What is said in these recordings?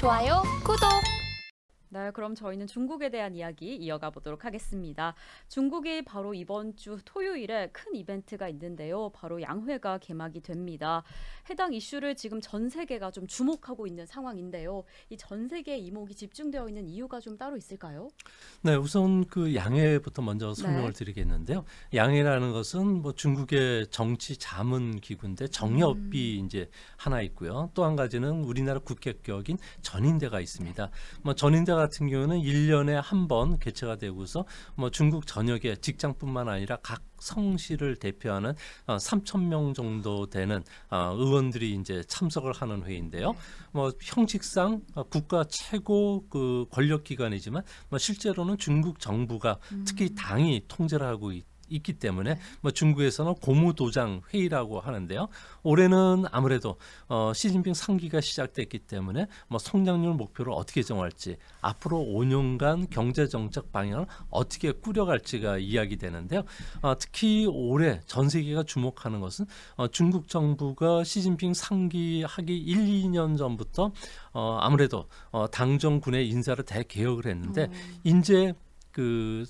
좋아요, 구독! 네, 그럼 저희는 중국에 대한 이야기 이어가 보도록 하겠습니다. 중국이 바로 이번 주 토요일에 큰 이벤트가 있는데요. 바로 양회가 개막이 됩니다. 해당 이슈를 지금 전 세계가 좀 주목하고 있는 상황인데요. 이 전 세계 이목이 집중되어 있는 이유가 좀 따로 있을까요? 네, 우선 그 양회부터 먼저 설명을 드리겠는데요. 양회라는 것은 뭐 중국의 정치 자문 기구인데 정협이 이제 하나 있고요. 또 한 가지는 우리나라 국격격인 전인대가 있습니다. 뭐 전인대 같은 경우는 1년에 한 번 개최가 되고서 뭐 중국 전역의 직장뿐만 아니라 각 성시를 대표하는 3,000명 정도 되는 의원들이 이제 참석을 하는 회의인데요. 뭐 형식상 국가 최고 그 권력 기관이지만 뭐 실제로는 중국 정부가 특히 당이 통제를 하고 있기 때문에 뭐 중국에서는 고무도장 회의라고 하는데요. 올해는 아무래도 시진핑 3기가 시작됐기 때문에 뭐 성장률 목표를 어떻게 정할지, 앞으로 5년간 경제정책 방향을 어떻게 꾸려갈지가 이야기되는데요. 특히 올해 전 세계가 주목하는 것은 중국 정부가 시진핑 3기 하기 1, 2년 전부터 아무래도 당정군의 인사를 대개혁을 했는데 이제 그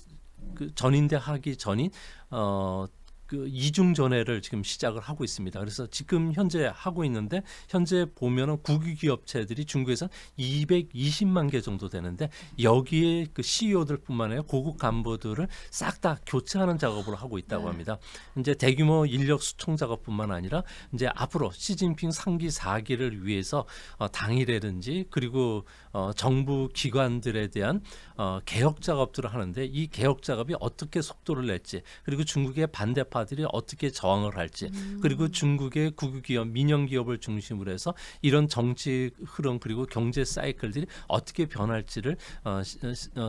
전인대 하기 전인 그 이중전회를 지금 시작을 하고 있습니다. 그래서 지금 현재 하고 있는데 현재 보면은 국유기업체들이 중국에서 220만 개 정도 되는데 여기에 그 CEO들뿐만 아니라 고급 간부들을 싹 다 교체하는 작업을 하고 있다고 합니다. 이제 대규모 인력 수총 작업뿐만 아니라 이제 앞으로 시진핑 3기 4기를 위해서 당이라든지 그리고 정부 기관들에 대한 개혁 작업들을 하는데 이 개혁 작업이 어떻게 속도를 낼지 그리고 중국의 반대파들이 어떻게 저항을 할지 그리고 중국의 국유기업, 민영기업을 중심으로 해서 이런 정치 흐름 그리고 경제 사이클들이 어떻게 변할지를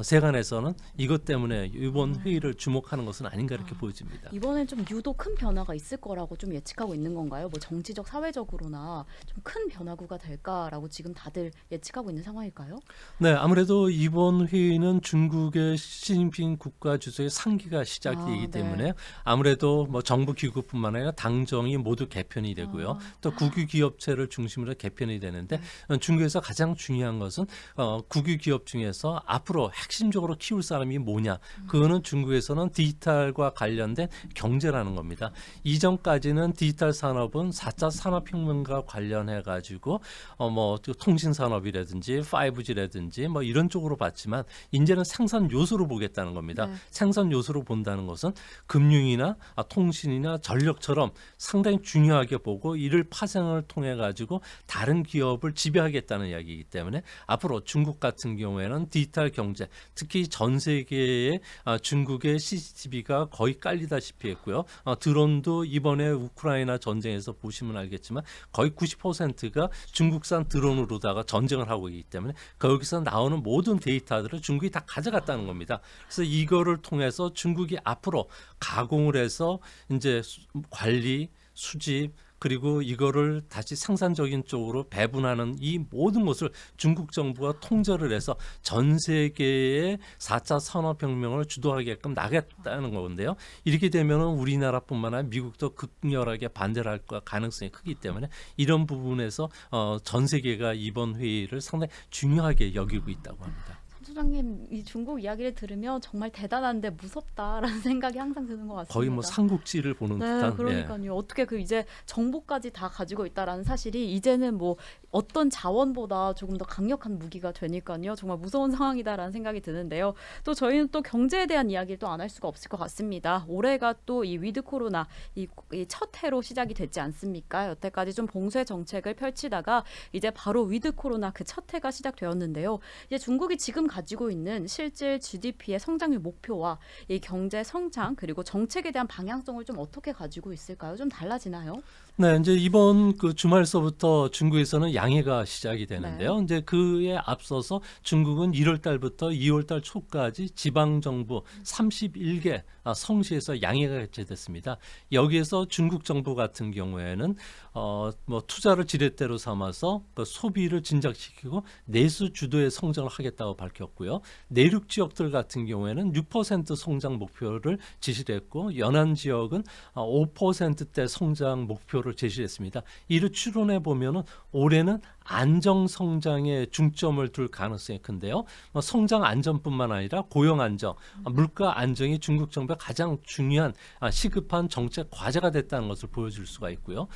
세간에서는 이것 때문에 이번 회의를 주목하는 것은 아닌가 이렇게 보여집니다. 이번엔 좀 유독 큰 변화가 있을 거라고 좀 예측하고 있는 건가요? 뭐 정치적, 사회적으로나 좀 큰 변화구가 될까라고 지금 다들 예측하고 있는 상황일까요? 네, 아무래도 이번 회의는 중국의 시진핑 국가 주석의 3기가 시작이기 때문에 아무래도 뭐 정부 기구뿐만 아니라 당정이 모두 개편이 되고요. 또 국유기업체를 중심으로 개편이 되는데 중국에서 가장 중요한 것은 국유기업 중에서 앞으로 핵심적으로 키울 사람이 뭐냐. 그거는 중국에서는 디지털과 관련된 경제라는 겁니다. 이전까지는 디지털 산업은 4차 산업혁명과 관련해 가지고 뭐 통신 산업이라든지 5G라든지 뭐 이런 쪽으로 봤지만 이제는 생산 요소로 보겠다는 겁니다. 생산 요소로 본다는 것은 금융이나 통신이나 전력처럼 상당히 중요하게 보고 이를 파생을 통해 가지고 다른 기업을 지배하겠다는 이야기이기 때문에 앞으로 중국 같은 경우에는 디지털 경제, 특히 전 세계에 중국의 CCTV가 거의 깔리다시피 했고요. 드론도 이번에 우크라이나 전쟁에서 보시면 알겠지만 거의 90%가 중국산 드론으로다가 전쟁을 하고 있기 때문에 거기서 나오는 모든 데이터들을 중국이 다 가져갔다는 겁니다. 그래서 이거를 통해서 중국이 앞으로 가공을 해서 이제 관리, 수집 그리고 이거를 다시 생산적인 쪽으로 배분하는 이 모든 것을 중국 정부가 통제를 해서 전 세계의 4차 산업혁명을 주도하게끔 나겠다는 건데요. 이렇게 되면 우리나라뿐만 아니라 미국도 극렬하게 반대를 할 가능성이 크기 때문에 이런 부분에서 전 세계가 이번 회의를 상당히 중요하게 여기고 있다고 합니다. 소장님, 이 중국 이야기를 들으면 정말 대단한데 무섭다라는 생각이 항상 드는 것 같습니다. 거의 뭐 삼국지를 보는 듯한. 그러니까요. 어떻게 그 이제 정보까지 다 가지고 있다라는 사실이 이제는 뭐 어떤 자원보다 조금 더 강력한 무기가 되니까요. 정말 무서운 상황이다라는 생각이 드는데요. 또 저희는 또 경제에 대한 이야기를 또 안 할 수가 없을 것 같습니다. 올해가 또 이 위드 코로나 이 첫 해로 시작이 됐지 않습니까? 여태까지 좀 봉쇄 정책을 펼치다가 이제 바로 위드 코로나 그 첫 해가 시작되었는데요. 이제 중국이 지금 가지고 있는 실질 GDP의 성장률 목표와 이 경제 성장 그리고 정책에 대한 방향성을 좀 어떻게 가지고 있을까요? 좀 달라지나요? 네, 이제 이번 그 주말서부터 중국에서는 양해가 시작이 되는데요. 이제 그에 앞서서 중국은 1월 달부터 2월 달 초까지 지방 정부 31개 성시에서 양해가 개최됐습니다. 여기에서 중국 정부 같은 경우에는 뭐 투자를 지렛대로 삼아서 그 소비를 진작시키고 내수 주도의 성장을 하겠다고 밝혔고요. 내륙 지역들 같은 경우에는 6% 성장 목표를 지시했고 연안 지역은 5%대 성장 목표를 제시했습니다. 이를 추론해 보면은 올해는 안정 성장에 중점을 둘 가능성이 큰데요. 성장 안정뿐만 아니라 고용 안정, 물가 안정이 중국 정부의 가장 중요한 시급한 정책 과제가 됐다는 것을 보여줄 수가 있고요.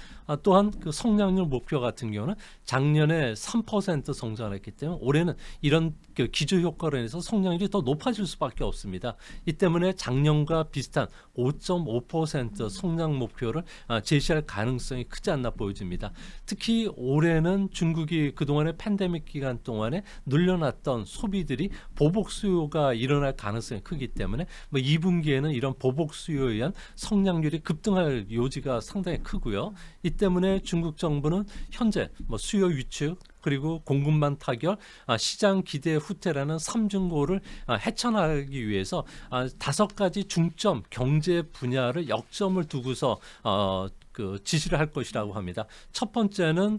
또한 그 성장률 목표 같은 경우는 작년에 3% 성장을 했기 때문에 올해는 이런 그 기저 효과로 인해서 성장률이 더 높아질 수밖에 없습니다. 이 때문에 작년과 비슷한 5.5% 성장 목표를 제시할 가능성이 크지 않나 보여집니다. 특히 올해는 중국이 그동안의 팬데믹 기간 동안에 늘려놨던 소비들이 보복 수요가 일어날 가능성이 크기 때문에 2분기에는 이런 보복 수요에 의한 성장률이 급등할 요지가 상당히 크고요. 이 때문에 중국 정부는 현재 수요 위축 그리고 공급망 타결, 시장 기대 후퇴라는 삼중고를 헤쳐나가기 위해서 5가지 중점 경제 분야를 역점을 두고서 그 지시를 할 것이라고 합니다. 첫 번째는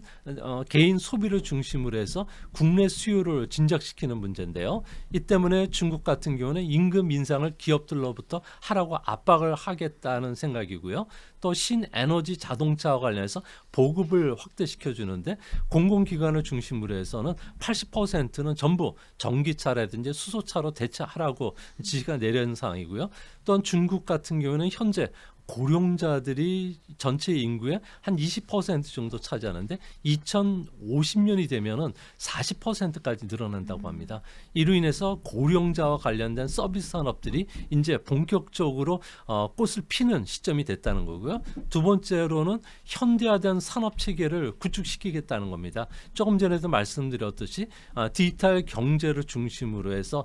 개인 소비를 중심으로 해서 국내 수요를 진작시키는 문제인데요. 이 때문에 중국 같은 경우는 임금 인상을 기업들로부터 하라고 압박을 하겠다는 생각이고요. 또 신에너지 자동차와 관련해서 보급을 확대시켜 주는데 공공기관을 중심으로 해서는 80%는 전부 전기차라든지 수소차로 대체하라고 지시가 내려진 상황이고요. 또한 중국 같은 경우는 현재 고령자들이 전체 인구의 한 20% 정도 차지하는데 2050년이 되면은 40%까지 늘어난다고 합니다. 이로 인해서 고령자와 관련된 서비스 산업들이 이제 본격적으로 꽃을 피는 시점이 됐다는 거고요. 두 번째로는 현대화된 산업 체계를 구축시키겠다는 겁니다. 조금 전에도 말씀드렸듯이 디지털 경제를 중심으로 해서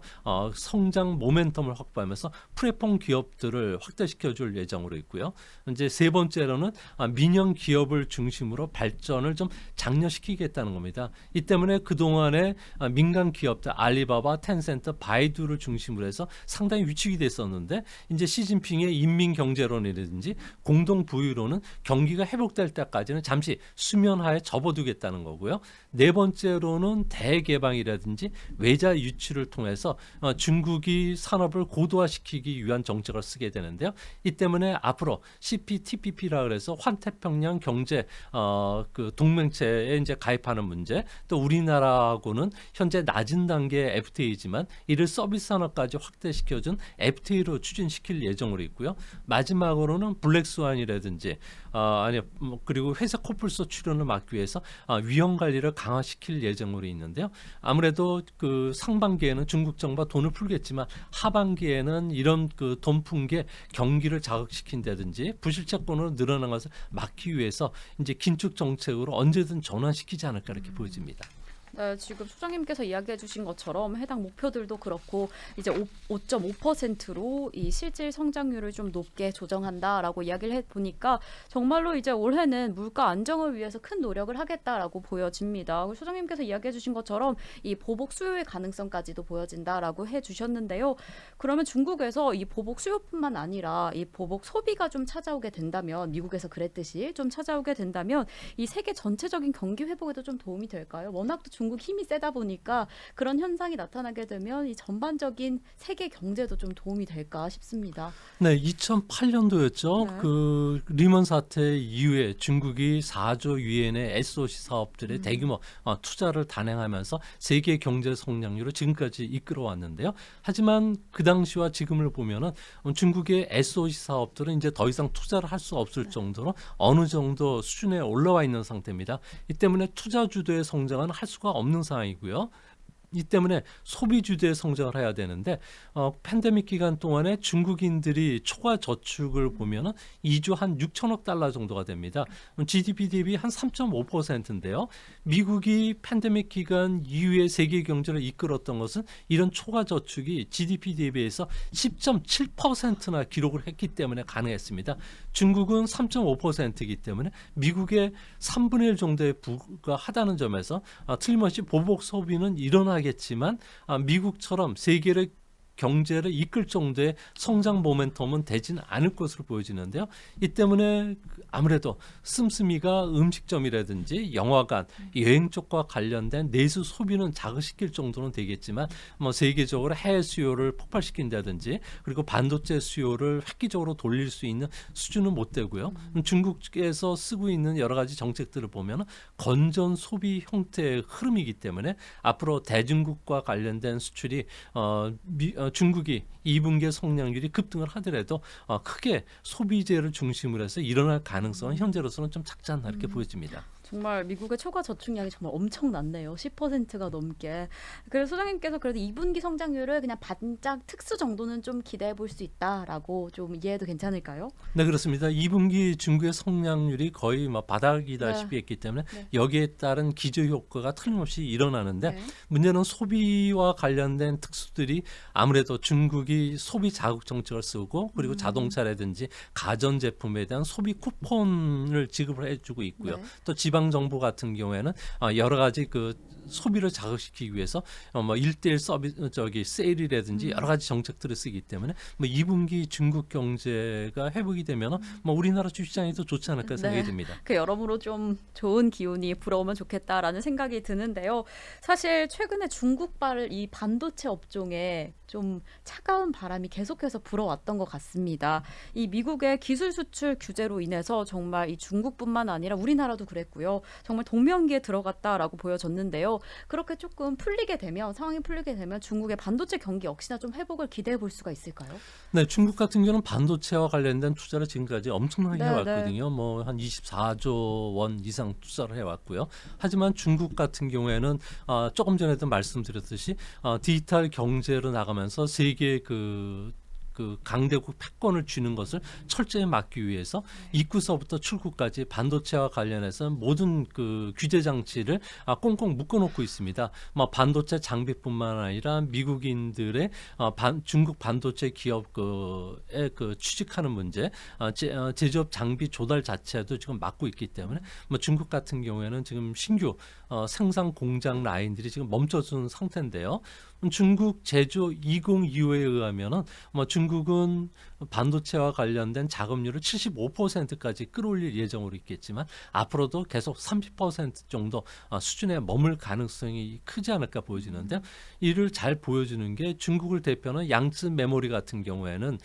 성장 모멘텀을 확보하면서 플랫폼 기업들을 확대시켜 줄 예정으로 있고요. 이제 세 번째로는 민영 기업을 중심으로 발전을 좀 장려시키겠다는 겁니다. 이 때문에 그동안에 민간 기업들 알리바바, 텐센트, 바이두를 중심으로 해서 상당히 위축이 됐었는데 이제 시진핑의 인민경제론이라든지 공동부유론은 경기가 회복될 때까지는 잠시 수면하에 접어두겠다는 거고요. 네 번째로는 대개방이라든지 외자 유치를 통해서 중국이 산업을 고도화시키기 위한 정책을 쓰게 되는데요. 이 때문에 앞으로 CPTPP라 그래서 환태평양 경제 그 동맹체에 이제 가입하는 문제, 또 우리나라하고는 현재 낮은 단계의 FTA지만 이를 서비스 산업까지 확대시켜준 FTA로 추진시킬 예정으로 있고요. 마지막으로는 블랙스완이라든지 그리고 회사 코뿔소 출현을 막기 위해서 위험 관리를 강화시킬 예정으로 있는데요. 아무래도 그 상반기에는 중국 정부가 돈을 풀겠지만 하반기에는 이런 그 돈 푼 게 경기를 자극시킨다든지 부실채권으로 늘어난 것을 막기 위해서 이제 긴축 정책으로 언제든 전환시키지 않을까 이렇게 보여집니다. 네, 지금 소장님께서 이야기해 주신 것처럼 해당 목표들도 그렇고 이제 5.5%로 이 실질 성장률을 좀 높게 조정한다라고 이야기를 해 보니까 정말로 이제 올해는 물가 안정을 위해서 큰 노력을 하겠다라고 보여집니다. 소장님께서 이야기해 주신 것처럼 이 보복 수요의 가능성까지도 보여진다라고 해 주셨는데요. 그러면 중국에서 이 보복 수요뿐만 아니라 이 보복 소비가 좀 찾아오게 된다면, 미국에서 그랬듯이 좀 찾아오게 된다면 이 세계 전체적인 경기 회복에도 좀 도움이 될까요? 워낙 또 중국 힘이 세다 보니까 그런 현상이 나타나게 되면 이 전반적인 세계 경제도 좀 도움이 될까 싶습니다. 네, 2008년도였죠. 네. 그 리먼 사태 이후에 중국이 4조 위엔의 SOC 사업들의 대규모 투자를 단행하면서 세계 경제 성장률을 지금까지 이끌어왔는데요. 하지만 그 당시와 지금을 보면은 중국의 SOC 사업들은 이제 더 이상 투자를 할 수 없을 정도로 어느 정도 수준에 올라와 있는 상태입니다. 이 때문에 투자 주도의 성장은 할 수가 없는 상황이고요. 이 때문에 소비 주도의 성장을 해야 되는데 팬데믹 기간 동안에 중국인들이 초과 저축을 보면은 2조 한 6천억 달러 정도가 됩니다. GDP 대비 한 3.5%인데요. 미국이 팬데믹 기간 이후에 세계 경제를 이끌었던 것은 이런 초과 저축이 GDP 대비해서 10.7%나 기록을 했기 때문에 가능했습니다. 중국은 3.5%이기 때문에 미국의 3분의 1 정도에 불과하다는 점에서 틀림없이 보복 소비는 일어나겠지만 미국처럼 세계를 경제를 이끌 정도의 성장 모멘텀은 되지는 않을 것으로 보여지는데요. 이 때문에 아무래도 씀씀이가 음식점이라든지 영화관, 여행 쪽과 관련된 내수 소비는 자극시킬 정도는 되겠지만 뭐 세계적으로 해외 수요를 폭발시킨다든지 그리고 반도체 수요를 획기적으로 돌릴 수 있는 수준은 못 되고요. 중국에서 쓰고 있는 여러 가지 정책들을 보면 건전 소비 형태의 흐름이기 때문에 앞으로 대중국과 관련된 수출이 중국이 2분기 성장률이 급등을 하더라도 크게 소비재를 중심으로 해서 일어날 가능성은 현재로서는 좀 작지 않나 이렇게 보여집니다. 정말 미국의 초과 저축량이 정말 엄청났네요. 10%가 넘게. 그래서 소장님께서 그래도 2분기 성장률을 그냥 반짝 특수 정도는 좀 기대해 볼 수 있다라고 좀 이해해도 괜찮을까요? 네, 그렇습니다. 2분기 중국의 성장률이 거의 뭐 바닥이다시피 네. 했기 때문에 네. 여기에 따른 기저 효과가 틀림없이 일어나는데 네. 문제는 소비와 관련된 특수들이 아무래도 중국이 소비 자국 정책을 쓰고 그리고 자동차라든지 가전제품에 대한 소비 쿠폰을 지급을 해주고 있고요. 네. 또 지방 정부 같은 경우에는 여러 가지 그 소비를 자극시키기 위해서 뭐 1:1 서비스 세일이라든지 여러 가지 정책들을 쓰기 때문에 뭐 2분기 중국 경제가 회복이 되면은 뭐 우리나라 주시장이 더 좋지 않을까 생각이 듭니다. 그 여러모로 좀 좋은 기운이 불어오면 좋겠다라는 생각이 드는데요. 사실 최근에 중국발 이 반도체 업종에 좀 차가운 바람이 계속해서 불어왔던 것 같습니다. 이 미국의 기술 수출 규제로 인해서 정말 이 중국뿐만 아니라 우리나라도 그랬고요. 정말 동명기에 들어갔다라고 보여졌는데요. 그렇게 조금 풀리게 되면 상황이 풀리게 되면 중국의 반도체 경기 역시나 좀 회복을 기대해 볼 수가 있을까요? 네, 중국 같은 경우는 반도체와 관련된 투자를 지금까지 엄청나게 네, 해왔거든요. 뭐 한 24조 원 이상 투자를 해왔고요. 하지만 중국 같은 경우에는 조금 전에도 말씀드렸듯이 디지털 경제로 나가면서 세계 그 강대국 패권을 쥐는 것을 철저히 막기 위해서 입구서부터 출구까지 반도체와 관련해서 모든 그 규제 장치를 꽁꽁 묶어놓고 있습니다. 뭐 반도체 장비뿐만 아니라 미국인들의 중국 반도체 기업의 취직하는 문제, 제조업 장비 조달 자체도 지금 막고 있기 때문에 뭐 중국 같은 경우에는 지금 신규 생산 공장 라인들이 지금 멈춰준 상태인데요. 중국 제조 2025에 의하면은 뭐 중국은 반도체와 관련된 작업률을 75%까지 끌어올릴 예정으로 있겠지만 앞으로도 계속 30% 정도 수준에 머물 가능성이 크지 않을까 보여지는데요. 이를 잘 보여주는 게 중국을 대표하는 양츠 메모리 같은 경우에는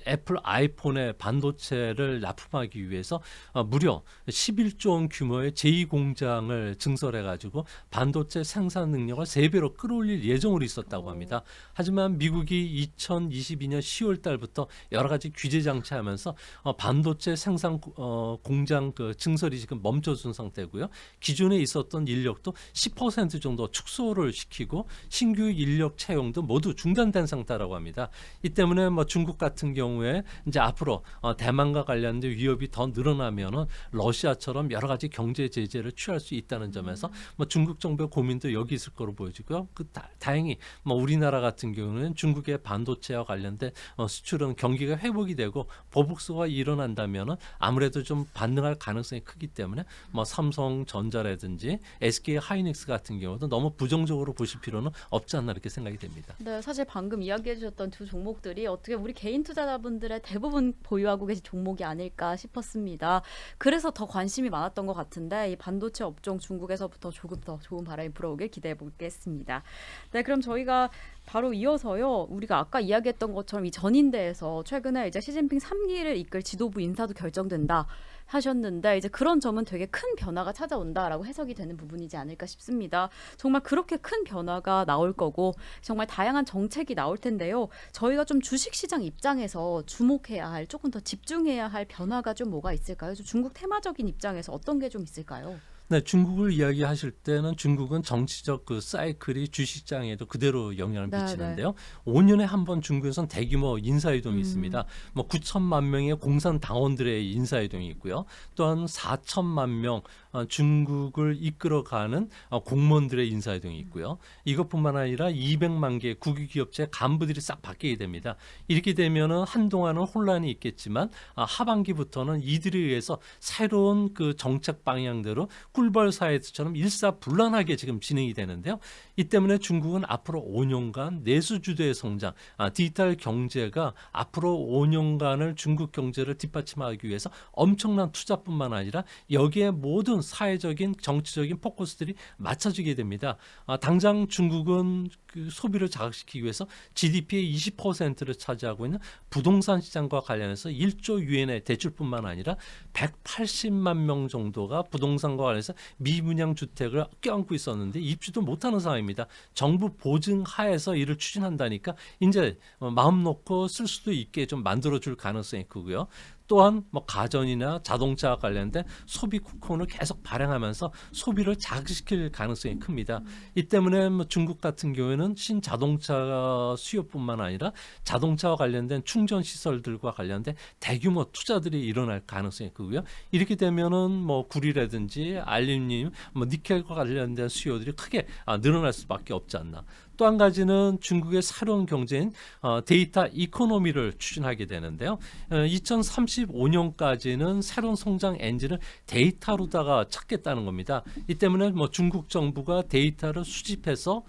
애플 아이폰의 반도체를 납품하기 위해서 무려 11조 원 규모의 제2공장을 증설해가지고 반도체 생산 능력을 3배로 끌어올릴 예정으로 있었다고 합니다. 하지만 미국이 2022년 10월 달부터 여러 가지 규제 장치하면서 반도체 생산 공장 증설이 지금 멈춰준 상태고요. 기존에 있었던 인력도 10% 정도 축소를 시키고 신규 인력 채용도 모두 중단된 상태라고 합니다. 이 때문에 뭐 중국 같은 경우에 이제 앞으로 대만과 관련된 위협이 더 늘어나면은 러시아처럼 여러 가지 경제 제재를 취할 수 있다는 점에서 뭐 중국 정부의 고민도 여기 있을 거로 보여지고요. 다행히 뭐 우리나라 같은 경우는 중국의 반도체와 관련된 수출은 경기가 회복이 되고 보복수가 일어난다면은 아무래도 좀 반등할 가능성이 크기 때문에 뭐 삼성전자라든지 SK 하이닉스 같은 경우도 너무 부정적으로 보실 필요는 없지 않나 이렇게 생각이 됩니다. 네, 사실 방금 이야기해 주셨던 두 종목들이 어떻게 우리 개인 투자자분들의 대부분 보유하고 계신 종목이 아닐까 싶었습니다. 그래서 더 관심이 많았던 것 같은데 이 반도체 업종 중국에서부터 조금 더 좋은 바람이 불어오길 기대해 보겠습니다. 네, 그럼 저희가 바로 이어서요. 우리가 아까 이야기했던 것처럼 이 전인대에서 최근에 이제 시진핑 3기를 이끌 지도부 인사도 결정된다 하셨는데 이제 그런 점은 되게 큰 변화가 찾아온다라고 해석이 되는 부분이지 않을까 싶습니다. 정말 그렇게 큰 변화가 나올 거고 정말 다양한 정책이 나올 텐데요. 저희가 좀 주식시장 입장에서 주목해야 할 조금 더 집중해야 할 변화가 좀 뭐가 있을까요? 좀 중국 테마적인 입장에서 어떤 게 좀 있을까요? 네, 중국을 이야기하실 때는 중국은 정치적 그 사이클이 주식시장에도 그대로 영향을 네, 미치는데요. 5년에 한 번 중국에선 대규모 인사이동이 있습니다. 뭐 9천만 명의 공산 당원들의 인사이동이 있고요. 또한 4천만 명 중국을 이끌어가는 공무원들의 인사이동이 있고요. 이것뿐만 아니라 200만 개 국유기업체 간부들이 싹 바뀌게 됩니다. 이렇게 되면은 한동안은 혼란이 있겠지만 하반기부터는 이들에 의해서 새로운 그 정책 방향대로 꿀벌 사이드처럼 일사불란하게 지금 진행이 되는데요. 이 때문에 중국은 앞으로 5년간 내수주도의 성장, 디지털 경제가 앞으로 5년간을 중국 경제를 뒷받침하기 위해서 엄청난 투자뿐만 아니라 여기에 모든 사회적인 정치적인 포커스들이 맞춰지게 됩니다. 당장 중국은 그 소비를 자극시키기 위해서 GDP의 20%를 차지하고 있는 부동산 시장과 관련해서 1조 유엔의 대출뿐만 아니라 180만 명 정도가 부동산과 관련해서 미분양 주택을 껴안고 있었는데 입주도 못하는 상황입니다. 정부 보증 하에서 이를 추진한다니까 이제 마음 놓고 쓸 수도 있게 좀 만들어줄 가능성이 크고요. 또한 뭐 가전이나 자동차와 관련된 소비 쿠폰을 계속 발행하면서 소비를 자극시킬 가능성이 큽니다. 이 때문에 뭐 중국 같은 경우에는 신자동차 수요뿐만 아니라 자동차와 관련된 충전 시설들과 관련된 대규모 투자들이 일어날 가능성이 크고요. 이렇게 되면은 뭐 구리라든지 알루미늄, 뭐 니켈과 관련된 수요들이 크게 늘어날 수밖에 없지 않나. 또 한 가지는 중국의 새로운 경제인 데이터 이코노미를 추진하게 되는데요. 2035년까지는 새로운 성장 엔진을 데이터로다가 찾겠다는 겁니다. 이 때문에 뭐 중국 정부가 데이터를 수집해서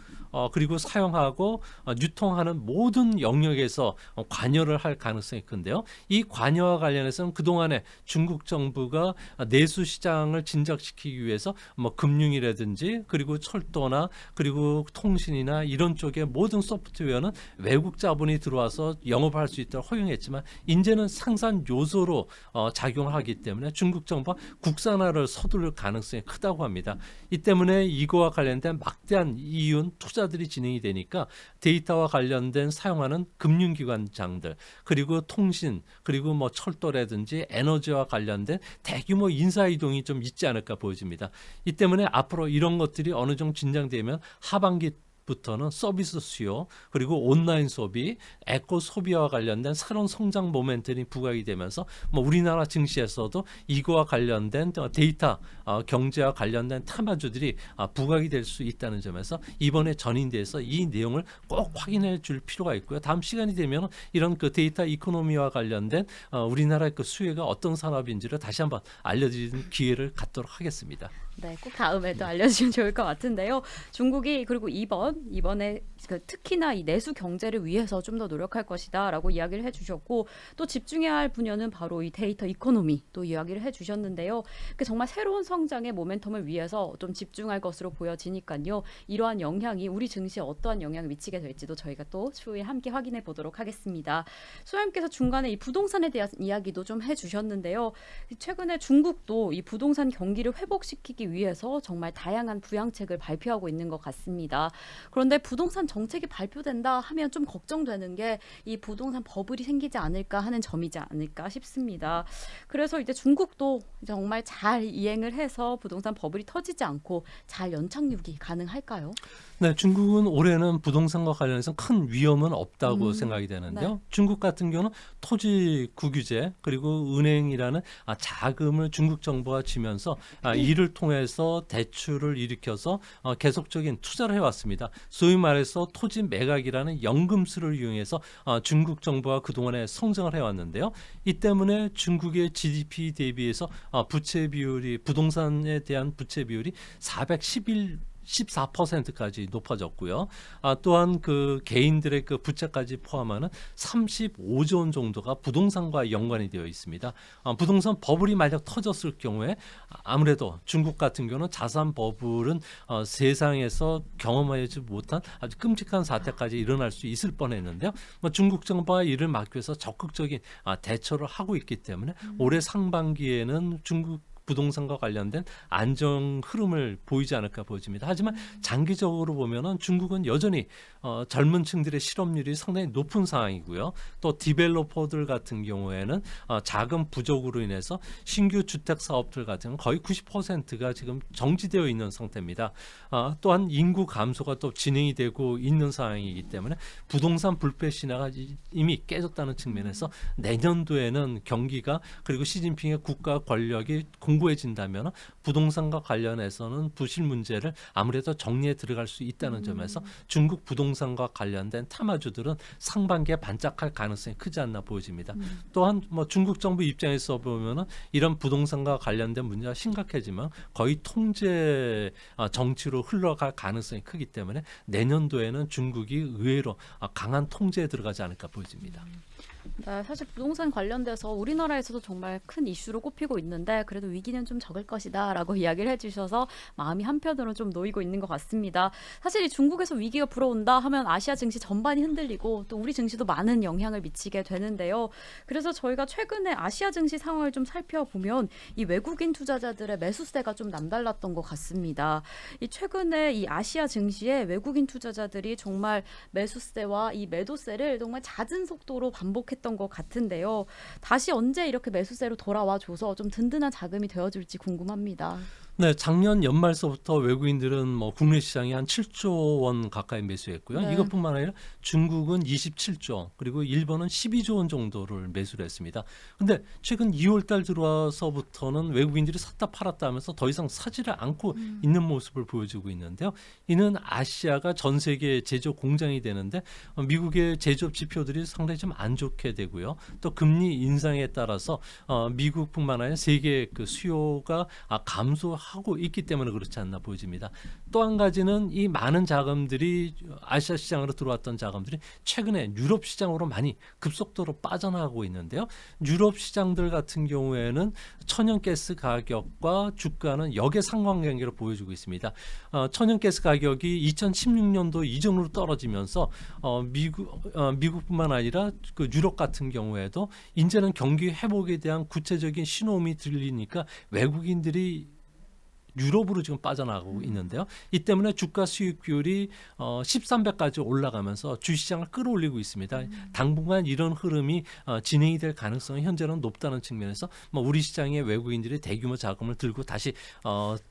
그리고 사용하고 유통하는 모든 영역에서 관여를 할 가능성이 큰데요. 이 관여와 관련해서는 그동안에 중국 정부가 내수 시장을 진작시키기 위해서 뭐 금융이라든지 그리고 철도나 그리고 통신이나 이런 쪽에 모든 소프트웨어는 외국 자본이 들어와서 영업할 수 있도록 허용했지만 이제는 생산 요소로 작용하기 때문에 중국 정부가 국산화를 서두를 가능성이 크다고 합니다. 이 때문에 이거와 관련된 막대한 이윤 투자들이 진행이 되니까 데이터와 관련된 사용하는 금융기관장들 그리고 통신 그리고 뭐 철도라든지 에너지와 관련된 대규모 인사이동이 좀 있지 않을까 보여집니다. 이 때문에 앞으로 이런 것들이 어느 정도 진정되면 하반기 부터는 서비스 수요 그리고 온라인 소비, 에코 소비와 관련된 새로운 성장 모멘텀이 부각이 되면서 뭐 우리나라 증시에서도 이거와 관련된 데이터 경제와 관련된 테마주들이 부각이 될 수 있다는 점에서 이번에 전인대에서 이 내용을 꼭 확인해 줄 필요가 있고요. 다음 시간이 되면 이런 그 데이터 이코노미와 관련된 우리나라의 그 수혜가 어떤 산업인지를 다시 한번 알려드리는 기회를 갖도록 하겠습니다. 네, 꼭 다음에도 알려주시면 좋을 것 같은데요. 중국이 그리고 이번에 특히나 이 내수 경제를 위해서 좀 더 노력할 것이다라고 이야기를 해주셨고 또 집중해야 할 분야는 바로 이 데이터 이코노미 또 이야기를 해주셨는데요. 정말 새로운 성장의 모멘텀을 위해서 좀 집중할 것으로 보여지니까요. 이러한 영향이 우리 증시에 어떠한 영향을 미치게 될지도 저희가 또 추후에 함께 확인해 보도록 하겠습니다. 소장님께서 중간에 이 부동산에 대한 이야기도 좀 해주셨는데요. 최근에 중국도 이 부동산 경기를 회복시키기 위해서 정말 다양한 부양책을 발표하고 있는 것 같습니다. 그런데 부동산 정책이 발표된다 하면 좀 걱정되는 게 이 부동산 버블이 생기지 않을까 하는 점이지 않을까 싶습니다. 그래서 이제 중국도 정말 잘 이행을 해서 부동산 버블이 터지지 않고 잘 연착륙이 가능할까요? 네, 중국은 올해는 부동산과 관련해서 큰 위험은 없다고 생각이 되는데요. 네. 중국 같은 경우는 토지 국유제 그리고 은행이라는 자금을 중국 정부가 쥐면서 이를 통해서 대출을 일으켜서 계속적인 투자를 해왔습니다. 소위 말해서 토지 매각이라는 연금술을 이용해서 중국 정부가 그동안에 성장을 해왔는데요. 이 때문에 중국의 GDP 대비해서 부채 비율이 부동산에 대한 부채 비율이 14%까지 높아졌고요. 또한 그 개인들의 그 부채까지 포함하는 35조 원 정도가 부동산과 연관이 되어 있습니다. 부동산 버블이 만약 터졌을 경우에 아무래도 중국 같은 경우는 자산 버블은 세상에서 경험하지 못한 아주 끔찍한 사태까지 일어날 수 있을 뻔했는데요. 중국 정부가 이를 막기 위해서 적극적인 대처를 하고 있기 때문에 올해 상반기에는 중국 부동산과 관련된 안정 흐름을 보이지 않을까 보여집니다. 하지만 장기적으로 보면은 중국은 여전히 젊은 층들의 실업률이 상당히 높은 상황이고요. 또 디벨로퍼들 같은 경우에는 자금 부족으로 인해서 신규 주택 사업들 같은 건 거의 90%가 지금 정지되어 있는 상태입니다. 또한 인구 감소가 또 진행이 되고 있는 상황이기 때문에 부동산 불패 신화가 이미 깨졌다는 측면에서 내년도에는 경기가 그리고 시진핑의 국가 권력이 견고해진다면 부동산과 관련해서는 부실 문제를 아무래도 정리해 들어갈 수 있다는 점에서 중국 부동산과 관련된 타마주들은 상반기에 반짝할 가능성이 크지 않나 보여집니다. 또한 뭐 중국 정부 입장에서 보면은 이런 부동산과 관련된 문제가 심각해지면 거의 통제 정치로 흘러갈 가능성이 크기 때문에 내년도에는 중국이 의외로 강한 통제에 들어가지 않을까 보여집니다. 네, 사실 부동산 관련돼서 우리나라에서도 정말 큰 이슈로 꼽히고 있는데 그래도 위기는 좀 적을 것이다라고 이야기를 해주셔서 마음이 한편으로 좀 놓이고 있는 것 같습니다. 사실 이 중국에서 위기가 불어온다 하면 아시아 증시 전반이 흔들리고 또 우리 증시도 많은 영향을 미치게 되는데요. 그래서 저희가 최근에 아시아 증시 상황을 좀 살펴보면 이 외국인 투자자들의 매수세가 좀 남달랐던 것 같습니다. 이 최근에 이 아시아 증시에 외국인 투자자들이 정말 매수세와 이 매도세를 정말 잦은 속도로 반복했던 것 같은데요. 다시 언제 이렇게 매수세로 돌아와줘서 좀 든든한 자금이 되어줄지 궁금합니다. 네, 작년 연말서부터 외국인들은 뭐 국내 시장에 한 7조 원 가까이 매수했고요. 네. 이것뿐만 아니라 중국은 27조, 그리고 일본은 12조 원 정도를 매수를 했습니다. 근데 최근 2월 달 들어와서부터는 외국인들이 샀다 팔았다 하면서 더 이상 사지를 않고 있는 모습을 보여주고 있는데요. 이는 아시아가 전 세계 제조업 공장이 되는데 미국의 제조업 지표들이 상당히 좀 안 좋게 되고요. 또 금리 인상에 따라서 미국뿐만 아니라 세계 그 수요가 감소하고 있기 때문에 그렇지 않나 보여집니다. 또 한 가지는 이 많은 자금들이 아시아 시장으로 들어왔던 자금들이 최근에 유럽 시장으로 많이 급속도로 빠져나가고 있는데요. 유럽 시장들 같은 경우에는 천연가스 가격과 주가는 역의 상관관계를 보여주고 있습니다. 천연가스 가격이 2016년도 이전으로 떨어지면서 미국뿐만 아니라 그 유럽 같은 경우에도 이제는 경기 회복에 대한 구체적인 신호음이 들리니까 외국인들이 유럽으로 지금 빠져나가고 있는데요. 이 때문에 주가 수익 비율이 13배까지 올라가면서 주시장을 끌어올리고 있습니다. 당분간 이런 흐름이 진행이 될 가능성이 현재는 높다는 측면에서 뭐 우리 시장에 외국인들이 대규모 자금을 들고 다시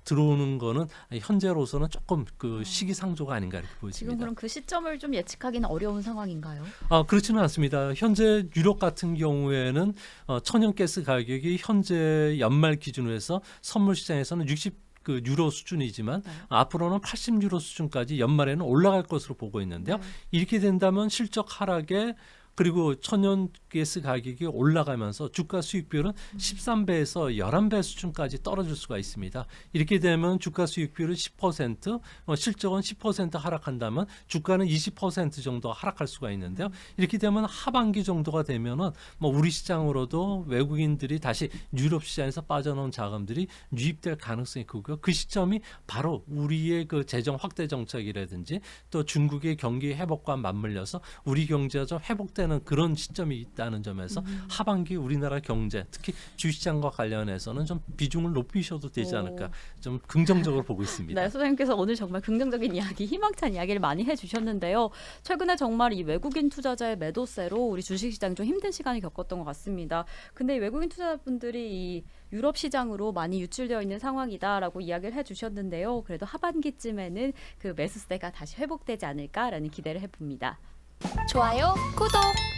들어오는 거는 현재로서는 조금 그 시기상조가 아닌가 이렇게 보여집니다. 지금 그럼 그 시점을 좀 예측하기는 어려운 상황인가요? 그렇지는 않습니다. 현재 유럽 같은 경우에는 천연가스 가격이 현재 연말 기준으로 해서 선물 시장에서는 60 그 유로 수준이지만 앞으로는 80유로 수준까지 연말에는 올라갈 것으로 보고 있는데요. 이렇게 된다면 실적 하락에 그리고 천연가스 가격이 올라가면서 주가 수익 비율은 13배에서 11배 수준까지 떨어질 수가 있습니다. 이렇게 되면 주가 수익 비율은 10%, 실적은 10% 하락한다면 주가는 20% 정도 하락할 수가 있는데요. 이렇게 되면 하반기 정도가 되면은 뭐 우리 시장으로도 외국인들이 다시 유럽 시장에서 빠져나온 자금들이 유입될 가능성이 크고요. 그 시점이 바로 우리의 그 재정 확대 정책이라든지 또 중국의 경기 회복과 맞물려서 우리 경제가 좀 회복되는 그런 시점이 있다는 점에서 하반기 우리나라 경제 특히 주시장과 관련해서는 좀 비중을 높이셔도 되지 않을까 좀 긍정적으로 보고 있습니다. 네, 소장님께서 오늘 정말 긍정적인 이야기, 희망찬 이야기를 많이 해주셨는데요. 최근에 정말 이 외국인 투자자의 매도세로 우리 주식시장이 좀 힘든 시간을 겪었던 것 같습니다. 근데 이 외국인 투자자분들이 이 유럽 시장으로 많이 유출되어 있는 상황이다라고 이야기를 해주셨는데요. 그래도 하반기쯤에는 그 매수세가 다시 회복되지 않을까라는 기대를 해봅니다. 좋아요, 구독!